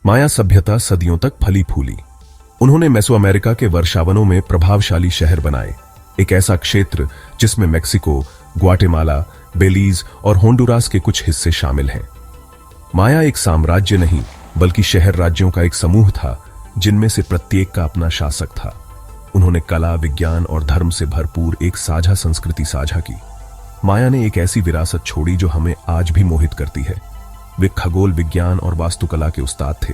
माया सभ्यता सदियों तक फली फूली। उन्होंने मेसोअमेरिका के वर्षावनों में प्रभावशाली शहर बनाए, एक ऐसा क्षेत्र जिसमें मेक्सिको, ग्वाटेमाला, बेलीज और होंडुरास के कुछ हिस्से शामिल हैं। माया एक साम्राज्य नहीं बल्कि शहर राज्यों का एक समूह था, जिनमें से प्रत्येक का अपना शासक था। उन्होंने कला, विज्ञान और धर्म से भरपूर एक साझा संस्कृति साझा की। माया ने एक ऐसी विरासत छोड़ी जो हमें आज भी मोहित करती है। वे खगोल विज्ञान और वास्तुकला के उस्ताद थे,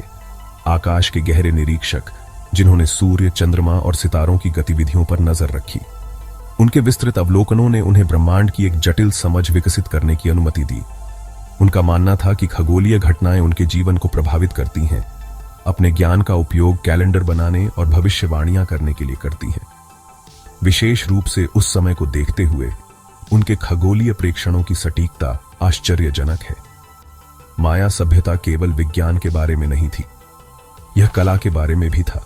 आकाश के गहरे निरीक्षक, जिन्होंने सूर्य, चंद्रमा और सितारों की गतिविधियों पर नजर रखी। उनके विस्तृत अवलोकनों ने उन्हें ब्रह्मांड की एक जटिल समझ विकसित करने की अनुमति दी। उनका मानना था कि खगोलीय घटनाएं उनके जीवन को प्रभावित करती हैं, अपने ज्ञान का उपयोग कैलेंडर बनाने और भविष्यवाणियां करने के लिए करती हैं। विशेष रूप से उस समय को देखते हुए उनके खगोलीय प्रेक्षणों की सटीकता आश्चर्यजनक है। माया सभ्यता केवल विज्ञान के बारे में नहीं थी, यह कला के बारे में भी था।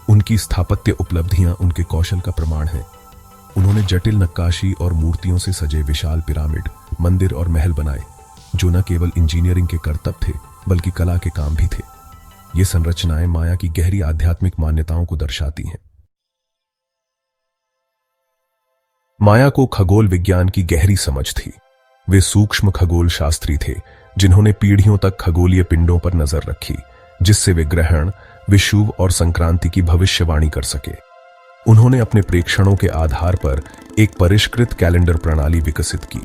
उनकी स्थापत्य उपलब्धियां उनके कौशल का प्रमाण है। उन्होंने जटिल नक्काशी और मूर्तियों से सजे विशाल पिरामिड, मंदिर और महल बनाए, जो न केवल इंजीनियरिंग के करतब थे बल्कि कला के काम भी थे। ये संरचनाएं माया की गहरी आध्यात्मिक मान्यताओं को दर्शाती हैं। माया को खगोल विज्ञान की गहरी समझ थी। वे सूक्ष्म खगोल शास्त्री थे, जिन्होंने पीढ़ियों तक खगोलीय पिंडों पर नजर रखी, जिससे वे ग्रहण, विषुव और संक्रांति की भविष्यवाणी कर सके। उन्होंने अपने प्रेक्षणों के आधार पर एक परिष्कृत कैलेंडर प्रणाली विकसित की।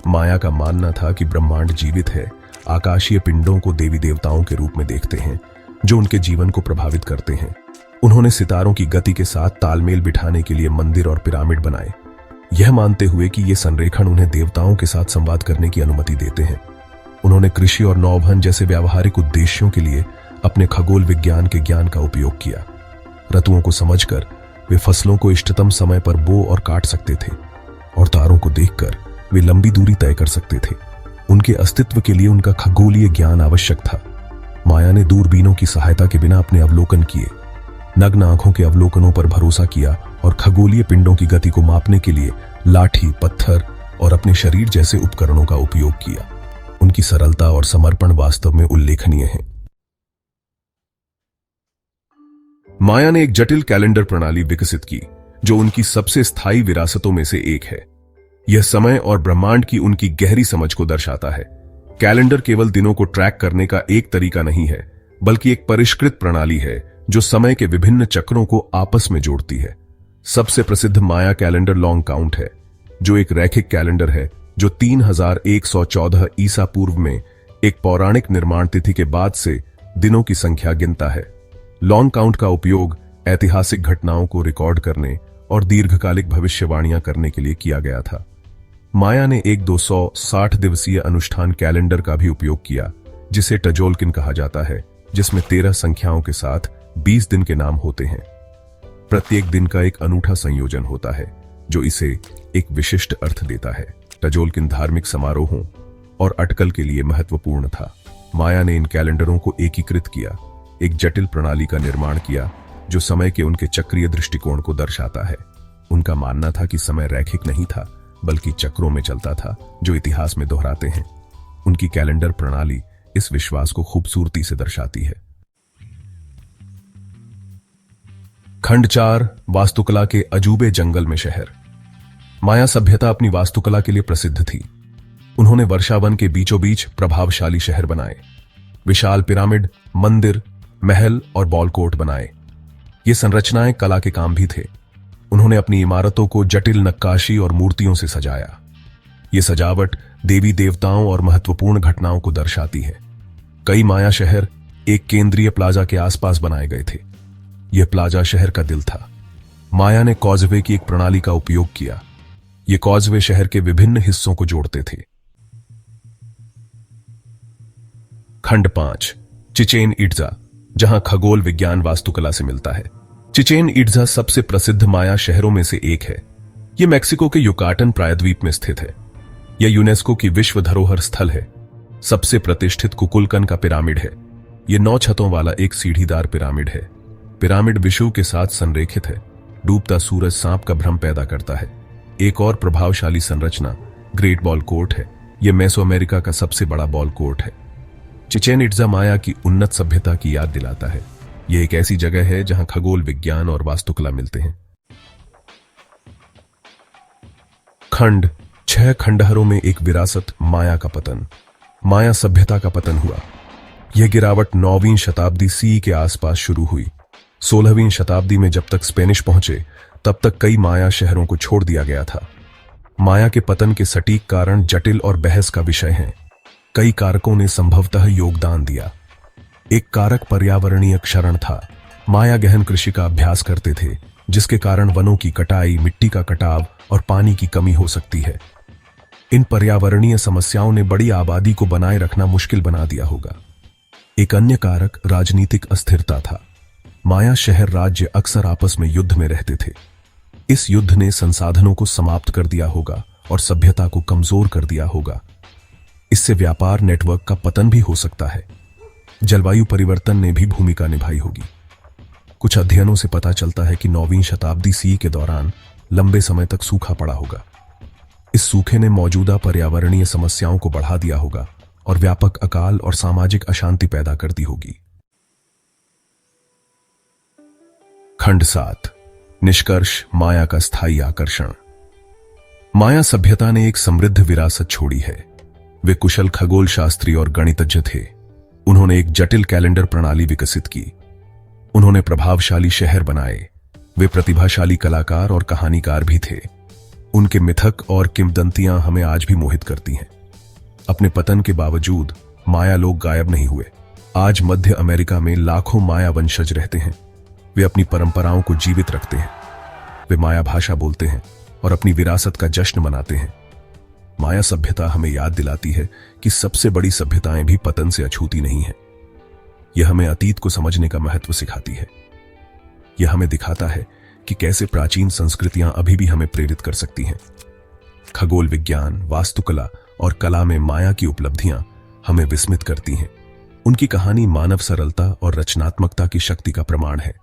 माया का मानना था कि ब्रह्मांड जीवित है, आकाशीय पिंडों को देवी देवताओं के रूप में देखते हैं, जो उनके जीवन को प्रभावित करते हैं। उन्होंने सितारों की गति के साथ तालमेल बिठाने के लिए मंदिर और पिरामिड बनाए, यह मानते हुए कि ये संरेखण उन्हें देवताओं के साथ संवाद करने की अनुमति देते हैं। उन्होंने कृषि और नौवहन जैसे व्यावहारिक उद्देश्यों के लिए अपने खगोल विज्ञान के ज्ञान का उपयोग किया। ऋतुओं को समझकर वे फसलों को इष्टतम समय पर बो और काट सकते थे, और तारों को देखकर वे लंबी दूरी तय कर सकते थे। उनके अस्तित्व के लिए उनका खगोलीय ज्ञान आवश्यक था। माया ने दूरबीनों की सहायता के बिना अपने अवलोकन किए, नग्न आंखों के अवलोकनों पर भरोसा किया और खगोलीय पिंडों की गति को मापने के लिए लाठी, पत्थर और अपने शरीर जैसे उपकरणों का उपयोग किया। उनकी सरलता और समर्पण वास्तव में उल्लेखनीय है। माया ने एक जटिल कैलेंडर प्रणाली विकसित की, जो उनकी सबसे स्थायी विरासतों में से एक है। यह समय और ब्रह्मांड की उनकी गहरी समझ को दर्शाता है। कैलेंडर केवल दिनों को ट्रैक करने का एक तरीका नहीं है, बल्कि एक परिष्कृत प्रणाली है जो समय के विभिन्न चक्रों को आपस में जोड़ती है। सबसे प्रसिद्ध माया कैलेंडर लॉन्ग काउंट है, जो एक रैखिक कैलेंडर है जो 3114 ईसा पूर्व में एक पौराणिक निर्माण तिथि के बाद से दिनों की संख्या गिनता है। लॉन्ग काउंट का उपयोग ऐतिहासिक घटनाओं को रिकॉर्ड करने और दीर्घकालिक भविष्यवाणियां करने के लिए किया गया था। माया ने एक 260 दिवसीय अनुष्ठान कैलेंडर का भी उपयोग किया, जिसे टजोल्किन कहा जाता है, जिसमें 13 संख्याओं के साथ 20 दिन के नाम होते हैं। प्रत्येक दिन का एक अनूठा संयोजन होता है, जो इसे एक विशिष्ट अर्थ देता है। टजोल्किन धार्मिक समारोहों और अटकल के लिए महत्वपूर्ण था। माया ने इन कैलेंडरों को एकीकृत किया, एक जटिल प्रणाली का निर्माण किया जो समय के उनके चक्रीय दृष्टिकोण को दर्शाता है। उनका मानना था कि समय रैखिक नहीं था, बल्कि चक्रों में चलता था, जो इतिहास में दोहराते हैं। उनकी कैलेंडर प्रणाली इस विश्वास को खूबसूरती से दर्शाती है। खंड 4, वास्तुकला के अजूबे जंगल में शहर। माया सभ्यता अपनी वास्तुकला के लिए प्रसिद्ध थी। उन्होंने वर्षावन के बीचों बीच प्रभावशाली शहर बनाए, विशाल पिरामिड, मंदिर, महल और बॉल कोर्ट बनाए। ये संरचनाएं कला के काम भी थे। उन्होंने अपनी इमारतों को जटिल नक्काशी और मूर्तियों से सजाया। ये सजावट देवी देवताओं और महत्वपूर्ण घटनाओं को दर्शाती है। कई माया शहर एक केंद्रीय प्लाजा के आसपास बनाए गए थे। यह प्लाजा शहर का दिल था। माया ने कॉजवे की एक प्रणाली का उपयोग किया। ये कॉजवे शहर के विभिन्न हिस्सों को जोड़ते थे। खंड 5, चिचेन इट्जा, जहां खगोल विज्ञान वास्तुकला से मिलता है। चिचेन इट्जा सबसे प्रसिद्ध माया शहरों में से एक है। यह मेक्सिको के युकाटन प्रायद्वीप में स्थित है। यह यूनेस्को की विश्व धरोहर स्थल है। सबसे प्रतिष्ठित कुकुलकन का पिरामिड है। यह 9 छतों वाला एक सीढ़ीदार पिरामिड है। पिरामिड विषुव के साथ संरेखित है। डूबता सूरज सांप का भ्रम पैदा करता है। एक और प्रभावशाली संरचना ग्रेट बॉल कोर्ट है। यह मेसोअमेरिका का सबसे बड़ा बॉल कोर्ट है। चिचेन इट्जा माया की उन्नत सभ्यता की याद दिलाता है। यह एक ऐसी जगह है जहां खगोल विज्ञान और वास्तुकला मिलते हैं। खंड 6 खंडहरों में एक विरासत, माया का पतन। माया सभ्यता का पतन हुआ। यह गिरावट 9वीं शताब्दी सी के आसपास शुरू हुई। 16वीं शताब्दी में जब तक स्पेनिश पहुंचे तब तक कई माया शहरों को छोड़ दिया गया था। माया के पतन के सटीक कारण जटिल और बहस का विषय हैं। कई कारकों ने संभवतः योगदान दिया। एक कारक पर्यावरणीय क्षरण था। माया गहन कृषि का अभ्यास करते थे, जिसके कारण वनों की कटाई, मिट्टी का कटाव और पानी की कमी हो सकती है। इन पर्यावरणीय समस्याओं ने बड़ी आबादी को बनाए रखना मुश्किल बना दिया होगा। एक अन्य कारक राजनीतिक अस्थिरता था। माया शहर राज्य अक्सर आपस में युद्ध में रहते थे। इस युद्ध ने संसाधनों को समाप्त कर दिया होगा और सभ्यता को कमजोर कर दिया होगा। इससे व्यापार नेटवर्क का पतन भी हो सकता है। जलवायु परिवर्तन ने भी भूमिका निभाई होगी। कुछ अध्ययनों से पता चलता है कि 9वीं शताब्दी सी के दौरान लंबे समय तक सूखा पड़ा होगा। इस सूखे ने मौजूदा पर्यावरणीय समस्याओं को बढ़ा दिया होगा और व्यापक अकाल और सामाजिक अशांति पैदा कर दी होगी। खंड 7 निष्कर्ष, माया का स्थायी आकर्षण। माया सभ्यता ने एक समृद्ध विरासत छोड़ी है। वे कुशल खगोल शास्त्री और गणितज्ञ थे। उन्होंने एक जटिल कैलेंडर प्रणाली विकसित की। उन्होंने प्रभावशाली शहर बनाए। वे प्रतिभाशाली कलाकार और कहानीकार भी थे। उनके मिथक और किंवदंतियां हमें आज भी मोहित करती हैं। अपने पतन के बावजूद माया लोग गायब नहीं हुए। आज मध्य अमेरिका में लाखों माया वंशज रहते हैं। वे अपनी परंपराओं को जीवित रखते हैं। वे माया भाषा बोलते हैं और अपनी विरासत का जश्न मनाते हैं। माया सभ्यता हमें याद दिलाती है कि सबसे बड़ी सभ्यताएं भी पतन से अछूती नहीं हैं। यह हमें अतीत को समझने का महत्व सिखाती है। यह हमें दिखाता है कि कैसे प्राचीन संस्कृतियां अभी भी हमें प्रेरित कर सकती हैं। खगोल विज्ञान, वास्तुकला और कला में माया की उपलब्धियां हमें विस्मित करती हैं। उनकी कहानी मानव सरलता और रचनात्मकता की शक्ति का प्रमाण है।